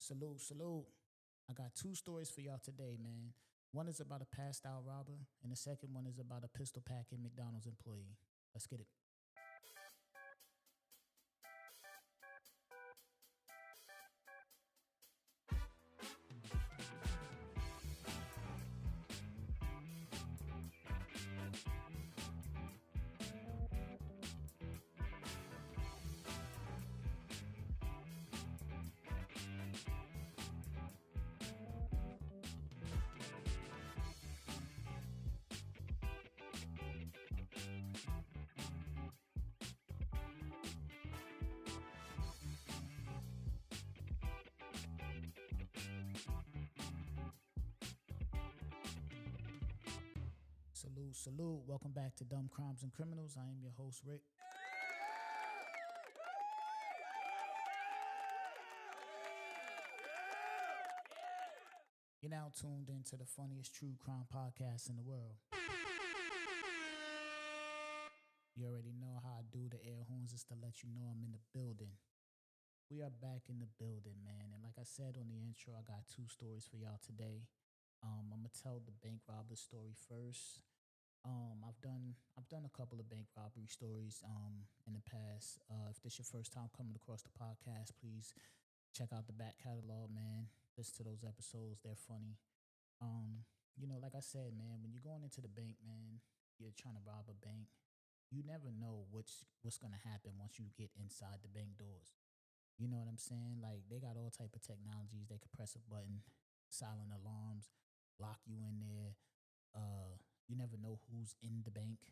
Salute, salute. I got two stories for y'all today, man. One is about a passed out robber, and the second one is about a pistol packing McDonald's employee. Let's get it. Salute, salute. Welcome back to Dumb Crimes and Criminals. I am your host, Rick. You're now tuned into the funniest true crime podcast in the world. You already know how I do the air horns is to let you know I'm in the building. We are back in the building, man. And like I said on the intro, I got two stories for y'all today. I'm gonna tell the bank robber story first. I've done a couple of bank robbery stories in the past. If this your first time coming across the podcast, please check out the back catalog, man. Listen to those episodes; they're funny. Like I said, man, when you're going into the bank, man, you're trying to rob a bank. You never know what's gonna happen once you get inside the bank doors. You know what I'm saying? Like they got all type of technologies. They could press a button, silent alarms, lock you in there. You never know who's in the bank.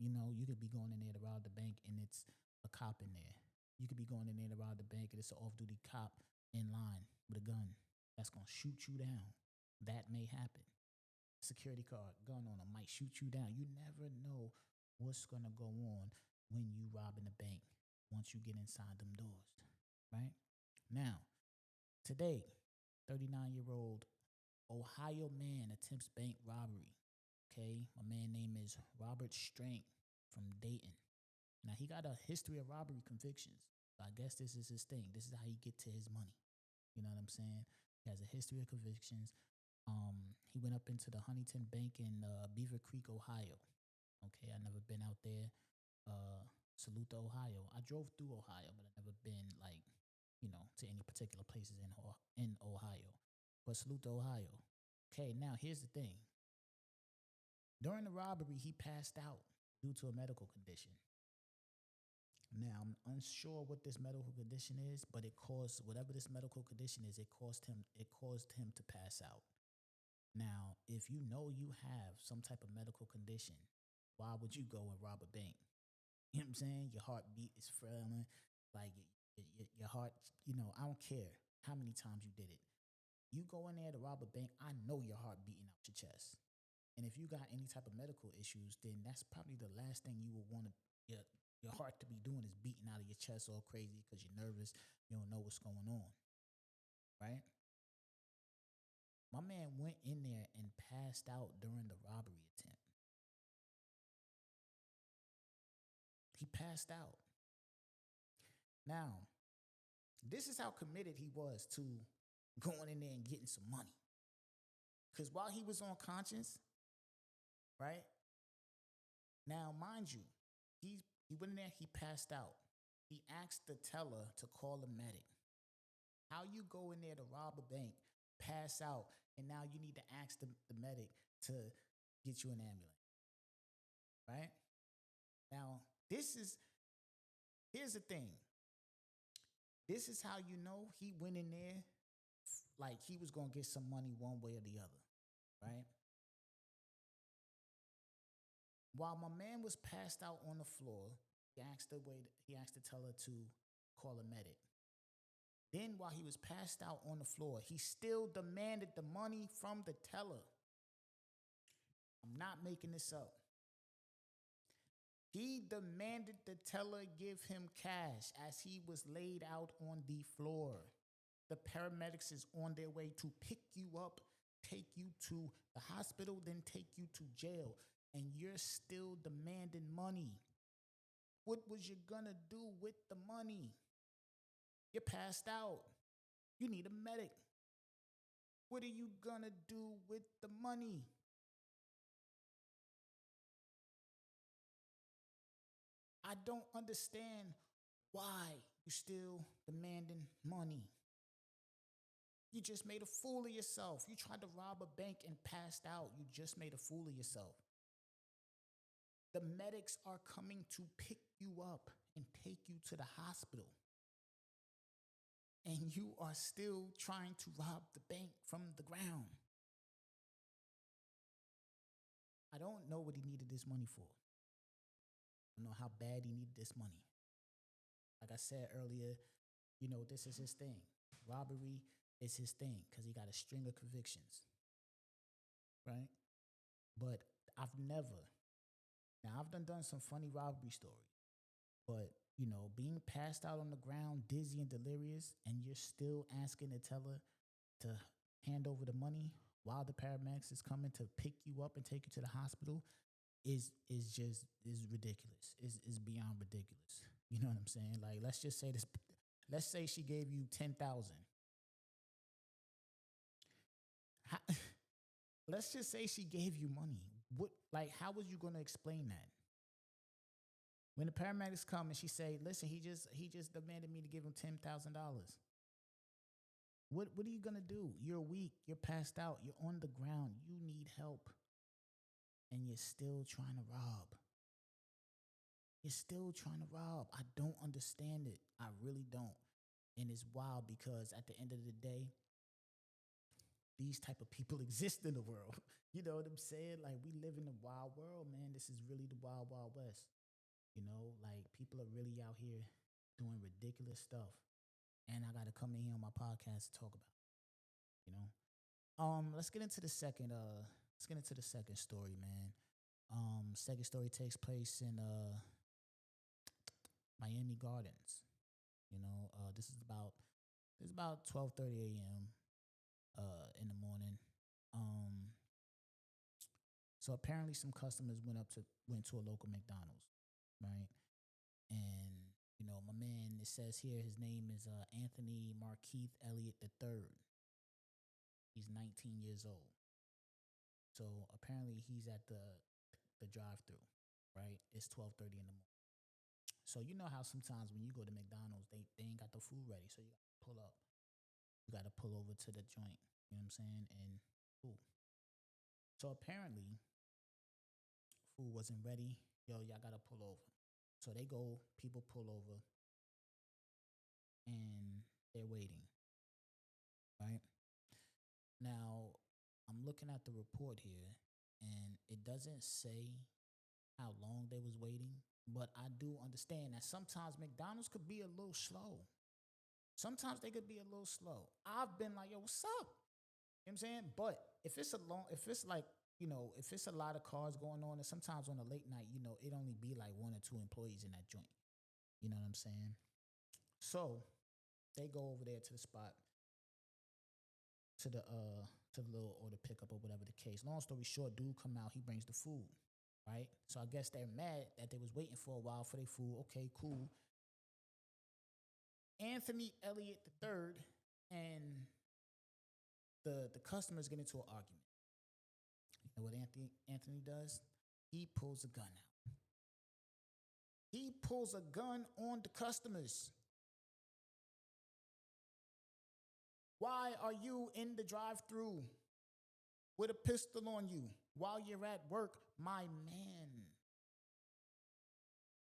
You know, you could be going in there to rob the bank and it's a cop in there. You could be going in there to rob the bank and it's an off-duty cop in line with a gun that's gonna shoot you down. That may happen. Security card, gun on them might shoot you down. You never know what's gonna go on when you robbing the bank once you get inside them doors, right? Now, today, 39-year-old Ohio man attempts bank robbery. Okay, my man name is Robert Strank from Dayton. Now he got a history of robbery convictions. So I guess this is his thing. This is how he get to his money. You know what I'm saying? He has a history of convictions. He went up into the Huntington Bank in Beaver Creek, Ohio. Okay, I never been out there. Salute to Ohio. I drove through Ohio, but I never been to any particular places in Ohio. But salute to Ohio. Okay, now here's the thing. During the robbery, he passed out due to a medical condition. Now, I'm unsure what this medical condition is, but it caused whatever this medical condition is, it caused him to pass out. Now, if you know you have some type of medical condition, why would you go and rob a bank? You know what I'm saying? Your heartbeat is failing, like your heart, I don't care how many times you did it. You go in there to rob a bank, I know your heart beating out your chest. And if you got any type of medical issues, then that's probably the last thing you would want your heart to be doing is beating out of your chest all crazy because you're nervous. You don't know what's going on, right? My man went in there and passed out during the robbery attempt. He passed out. Now, this is how committed he was to going in there and getting some money. Because while he was on conscience, right? Now, mind you, he went in there, he passed out. He asked the teller to call a medic. How you go in there to rob a bank, pass out, and now you need to ask the medic to get you an ambulance, right? Now, here's the thing. This is how you know he went in there like he was going to get some money one way or the other, right? While my man was passed out on the floor, he asked the teller to call a medic. Then while he was passed out on the floor, he still demanded the money from the teller. I'm not making this up. He demanded the teller give him cash as he was laid out on the floor. The paramedics is on their way to pick you up, take you to the hospital, then take you to jail. And you're still demanding money. What was you gonna do with the money? You're passed out. You need a medic. What are you gonna do with the money? I don't understand why you still demanding money. You just made a fool of yourself. You tried to rob a bank and passed out. You just made a fool of yourself. The medics are coming to pick you up and take you to the hospital. And you are still trying to rob the bank from the ground. I don't know what he needed this money for. I don't know how bad he needed this money. Like I said earlier, this is his thing. Robbery is his thing because he got a string of convictions, right? But I've done some funny robbery stories, but being passed out on the ground, dizzy and delirious, and you're still asking the teller to hand over the money while the paramedics is coming to pick you up and take you to the hospital is ridiculous. Is beyond ridiculous. You know what I'm saying? Like, let's just say this. Let's say she gave you 10,000. Let's just say she gave you money. What? Like, how was you gonna explain that? When the paramedics come and she say, "Listen, he just demanded me to give him $10,000." What are you gonna do? You're weak. You're passed out. You're on the ground. You need help, and you're still trying to rob. You're still trying to rob. I don't understand it. I really don't. And it's wild because at the end of the day, these type of people exist in the world. You know what I'm saying? Like, we live in a wild world, man. This is really the wild, wild west. Like, people are really out here doing ridiculous stuff. And I got to come in here on my podcast to talk about it. Let's get into the second story, man. Second story takes place in Miami Gardens. This is about 12:30 a.m. In the morning. So apparently some customers went to a local McDonald's, right? And my man, it says here his name is Anthony Markeith Elliott III. He's 19 years old. So apparently he's at the drive-through, right? It's 12:30 in the morning. So you know how sometimes when you go to McDonald's, they ain't got the food ready, so you got to pull up. You got to pull over to the joint. You know what I'm saying? And food. So apparently, food wasn't ready. Yo, y'all got to pull over. So people pull over, and they're waiting, right? Now, I'm looking at the report here, and it doesn't say how long they was waiting, but I do understand that sometimes McDonald's could be a little slow. Sometimes they could be a little slow. I've been like, yo, what's up? You know what I'm saying? But if it's a lot of cars going on, and sometimes on a late night, it only be like one or two employees in that joint. You know what I'm saying? So they go over there to the spot, to the little order pickup or whatever the case. Long story short, dude come out, he brings the food, right? So I guess they're mad that they was waiting for a while for their food. Okay, cool. Anthony Elliott III and the customers get into an argument. You know what Anthony does? He pulls a gun out. He pulls a gun on the customers. Why are you in the drive-thru with a pistol on you while you're at work, my man?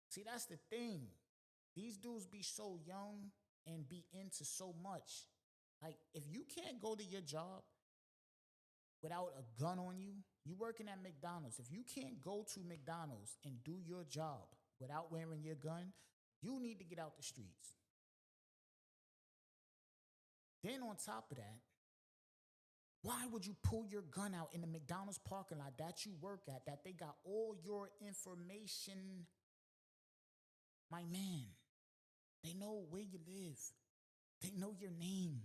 See, that's the thing. These dudes be so young and be into so much. Like, if you can't go to your job without a gun on you, you working at McDonald's. If you can't go to McDonald's and do your job without wearing your gun, you need to get out the streets. Then on top of that, why would you pull your gun out in the McDonald's parking lot that you work at, that they got all your information? My man, they know where you live. They know your name.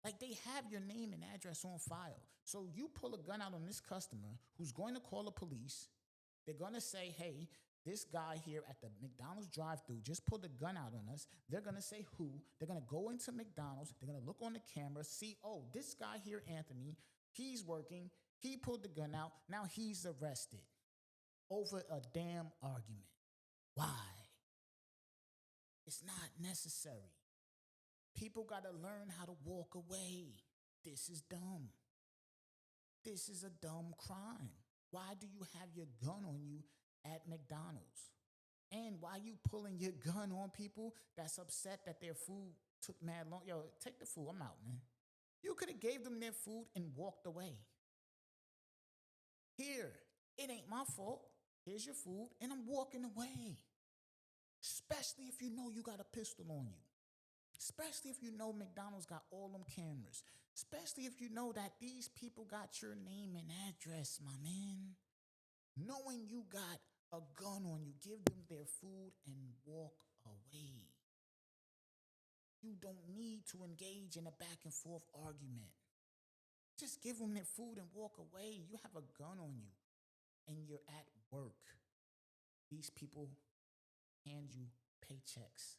Like, they have your name and address on file. So you pull a gun out on this customer who's going to call the police. They're going to say, hey, this guy here at the McDonald's drive-thru just pulled a gun out on us. They're going to say who. They're going to go into McDonald's. They're going to look on the camera, see, oh, this guy here, Anthony, he's working. He pulled the gun out. Now he's arrested over a damn argument. Why? It's not necessary. People got to learn how to walk away. This is dumb. This is a dumb crime. Why do you have your gun on you at McDonald's? And why you pulling your gun on people that's upset that their food took mad long? Yo, take the food. I'm out, man. You could have gave them their food and walked away. Here, it ain't my fault. Here's your food, and I'm walking away. Especially if you know you got a pistol on you. Especially if you know McDonald's got all them cameras. Especially if you know that these people got your name and address, my man. Knowing you got a gun on you, give them their food and walk away. You don't need to engage in a back and forth argument. Just give them their food and walk away. You have a gun on you and you're at work. These people hand you paychecks.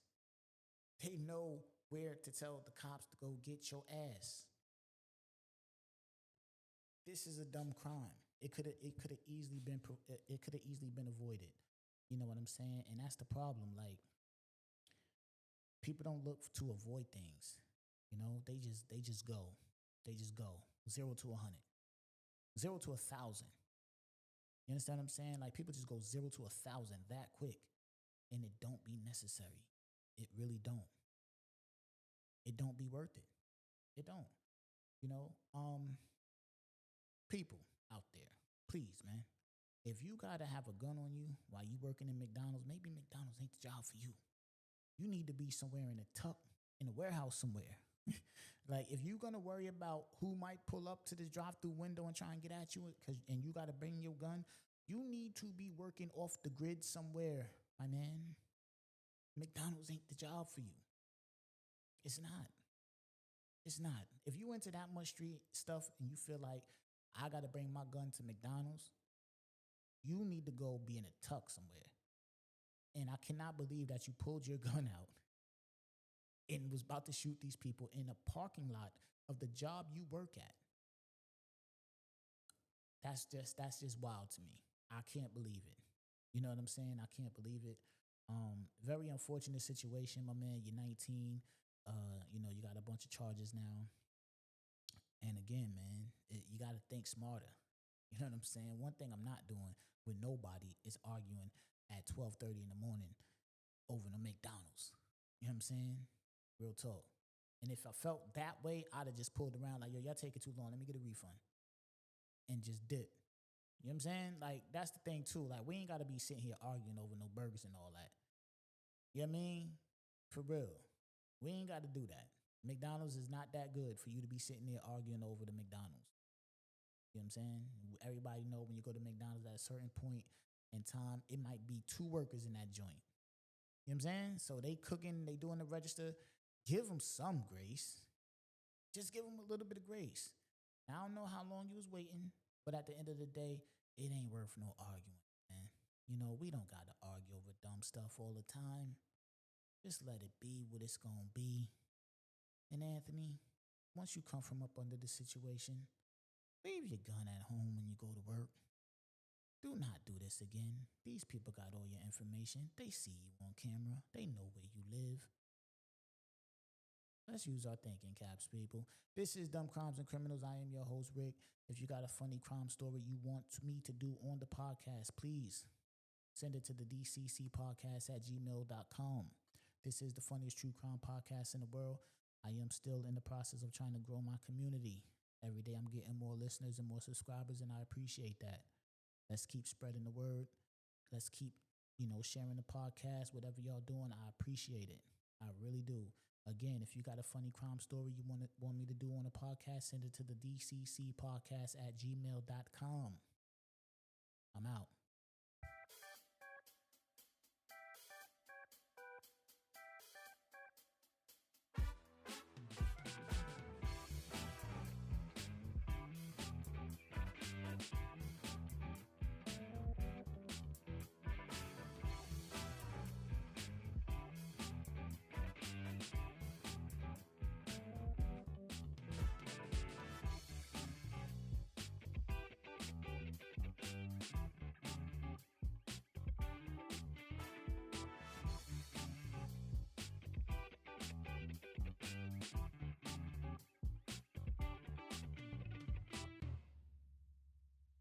They know where to tell the cops to go get your ass. This is a dumb crime. It could have easily been avoided. You know what I'm saying? And that's the problem. Like, people don't look to avoid things. You know, they just go. They just go 0 to 100, 0 to 1,000. You understand what I'm saying? Like, people just go 0 to 1,000 that quick, and it don't be necessary. It really don't. It don't be worth it. It don't. You know, people out there, please, man. If you gotta have a gun on you while you working in McDonald's, maybe McDonald's ain't the job for you. You need to be somewhere in a tuck, in a warehouse somewhere. Like, if you're gonna worry about who might pull up to this drive-through window and try and get at you, and you gotta bring your gun, you need to be working off the grid somewhere, my man. McDonald's ain't the job for you. It's not. It's not. If you into that much street stuff and you feel like I got to bring my gun to McDonald's, you need to go be in a tuck somewhere. And I cannot believe that you pulled your gun out and was about to shoot these people in a parking lot of the job you work at. That's just wild to me. I can't believe it. You know what I'm saying? I can't believe it. Very unfortunate situation, my man. You're 19. You know, you got a bunch of charges now. And again, man, you got to think smarter. You know what I'm saying? One thing I'm not doing with nobody is arguing at 12:30 in the morning over the McDonald's. You know what I'm saying? Real talk. And if I felt that way, I'd have just pulled around like, yo, y'all taking too long. Let me get a refund. And just dip. You know what I'm saying? Like, that's the thing, too. Like, we ain't got to be sitting here arguing over no burgers and all that. You know what I mean? For real. We ain't got to do that. McDonald's is not that good for you to be sitting there arguing over the McDonald's. You know what I'm saying? Everybody know when you go to McDonald's at a certain point in time, it might be 2 workers in that joint. You know what I'm saying? So they cooking, they doing the register. Give them some grace. Just give them a little bit of grace. I don't know how long you was waiting, but at the end of the day, it ain't worth no arguing, man. You know, we don't got to argue over dumb stuff all the time. Just let it be what it's going to be. And Anthony, once you come from up under the situation, leave your gun at home when you go to work. Do not do this again. These people got all your information. They see you on camera. They know where you live. Let's use our thinking caps, people. This is Dumb Crimes and Criminals. I am your host, Rick. If you got a funny crime story you want me to do on the podcast, please send it to the thedccpodcast@gmail.com. This is the funniest true crime podcast in the world. I am still in the process of trying to grow my community. Every day I'm getting more listeners and more subscribers, and I appreciate that. Let's keep spreading the word. Let's keep, sharing the podcast, whatever y'all doing. I appreciate it. I really do. Again, if you got a funny crime story you want me to do on a podcast, send it to the thedccpodcast@gmail.com. I'm out.